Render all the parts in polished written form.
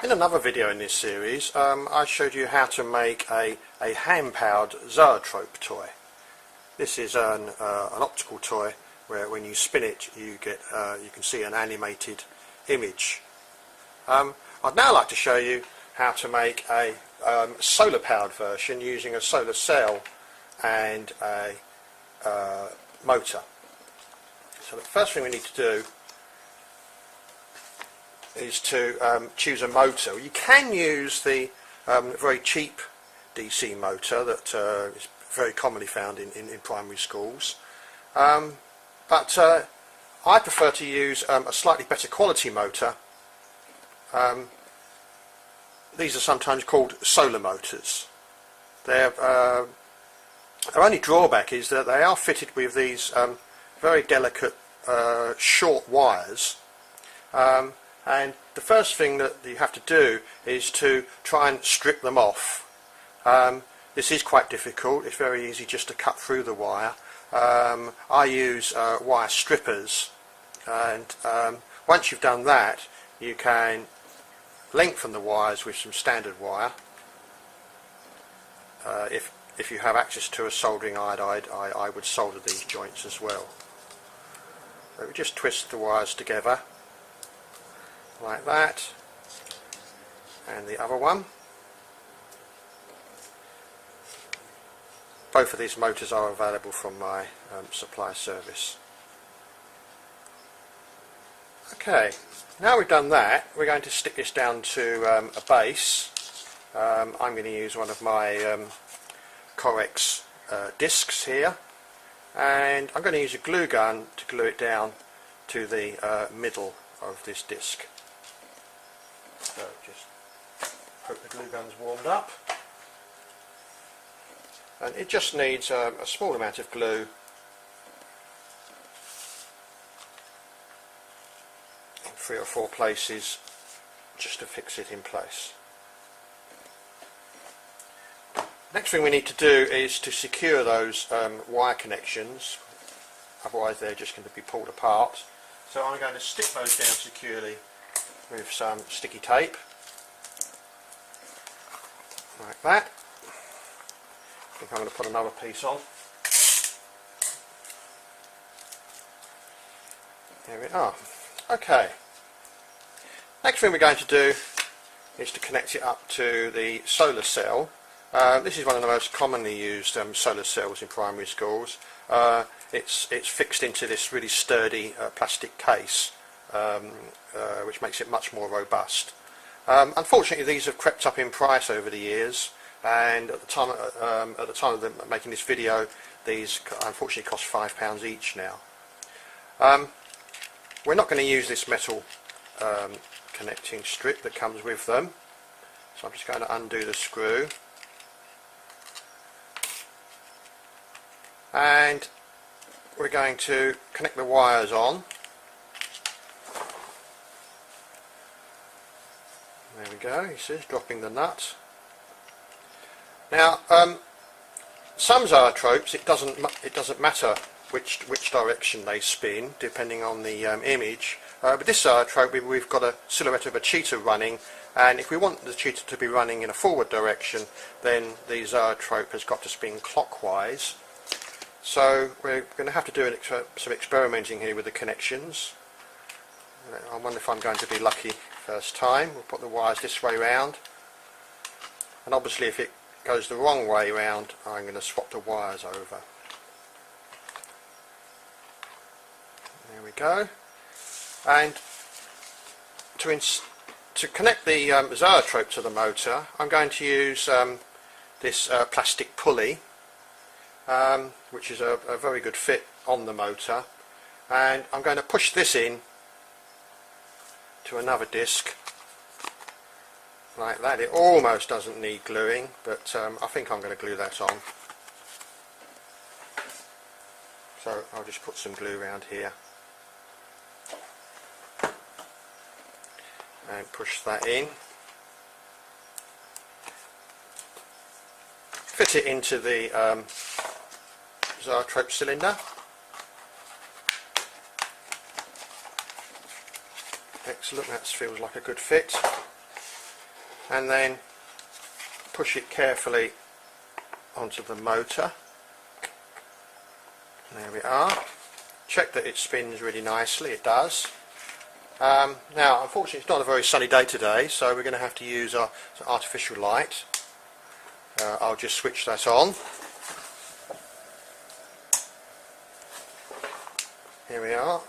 In another video in this series, I showed you how to make a hand-powered Zoetrope toy. This is an optical toy where when you spin it you can see an animated image. I'd now like to show you how to make a solar powered version using a solar cell and a motor. So the first thing we need to do is to choose a motor. You can use the very cheap DC motor that is very commonly found in primary schools, but I prefer to use a slightly better quality motor. These are sometimes called solar motors. Their only drawback is that they are fitted with these very delicate short wires, and the first thing that you have to do is to try and strip them off. This is quite difficult. It's very easy just to cut through the wire. I use wire strippers, and once you've done that you can lengthen the wires with some standard wire. If you have access to a soldering iron, I would solder these joints as well. So we just twist the wires together like that, and the other one. Both of these motors are available from my supply service. Okay, now we've done that, we're going to stick this down to a base. I'm going to use one of my Corex discs here, and I'm going to use a glue gun to glue it down to the middle of this disc. So just hope the glue gun's warmed up, and it just needs a small amount of glue in 3 or 4 places just to fix it in place. Next thing we need to do is to secure those wire connections, otherwise they're just going to be pulled apart. So I'm going to stick those down securely with some sticky tape, like that. I think I'm going to put another piece on. There we are. Okay. Next thing we're going to do is to connect it up to the solar cell. This is one of the most commonly used solar cells in primary schools. It's fixed into this really sturdy plastic case, which makes it much more robust. Unfortunately, these have crept up in price over the years, and at the time of making this video, these unfortunately cost £5 each now. We're not going to use this metal connecting strip that comes with them, so I'm just going to undo the screw, and we're going to connect the wires on. There we go, he says, dropping the nut. Now, some Zoetropes, it doesn't matter which direction they spin, depending on the image. But this Zoetrope, we've got a silhouette of a cheetah running, and if we want the cheetah to be running in a forward direction, then the Zoetrope has got to spin clockwise. So we're going to have to do some experimenting here with the connections. I wonder if I'm going to be lucky first time. We'll put the wires this way round, and obviously if it goes the wrong way round, I'm going to swap the wires over. There we go. And to connect the Zoetrope to the motor, I'm going to use this plastic pulley, which is a very good fit on the motor, and I'm going to push this in to another disc like that. It almost doesn't need gluing, but I think I'm going to glue that on. So I'll just put some glue around here and push that in. Fit it into the Zoetrope cylinder. Excellent, that feels like a good fit. and then push it carefully onto the motor. There we are. Check that it spins really nicely. It does. Now unfortunately it's not a very sunny day today, so we're going to have to use our artificial light. I'll just switch that on. Here we are.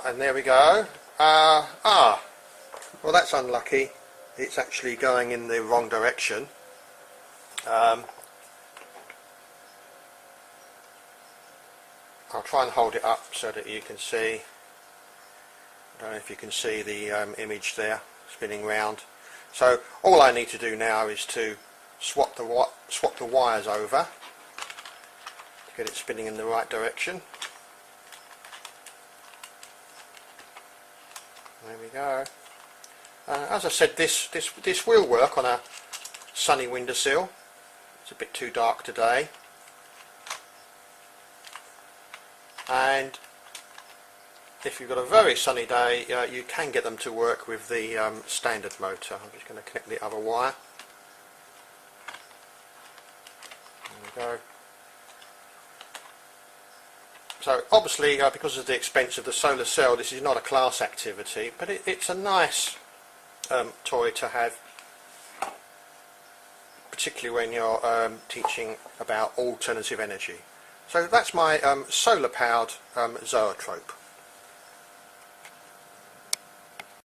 And there we go. Well, that's unlucky. It's actually going in the wrong direction. I'll try and hold it up so that you can see. I don't know if you can see the image there spinning round. So all I need to do now is to swap the wires over to get it spinning in the right direction. There we go. As I said, this will work on a sunny windowsill. It's a bit too dark today. And if you've got a very sunny day, you can get them to work with the standard motor. I'm just going to connect the other wire. There we go. So obviously, because of the expense of the solar cell, this is not a class activity, but it's a nice toy to have, particularly when you're teaching about alternative energy. So that's my solar powered Zoetrope.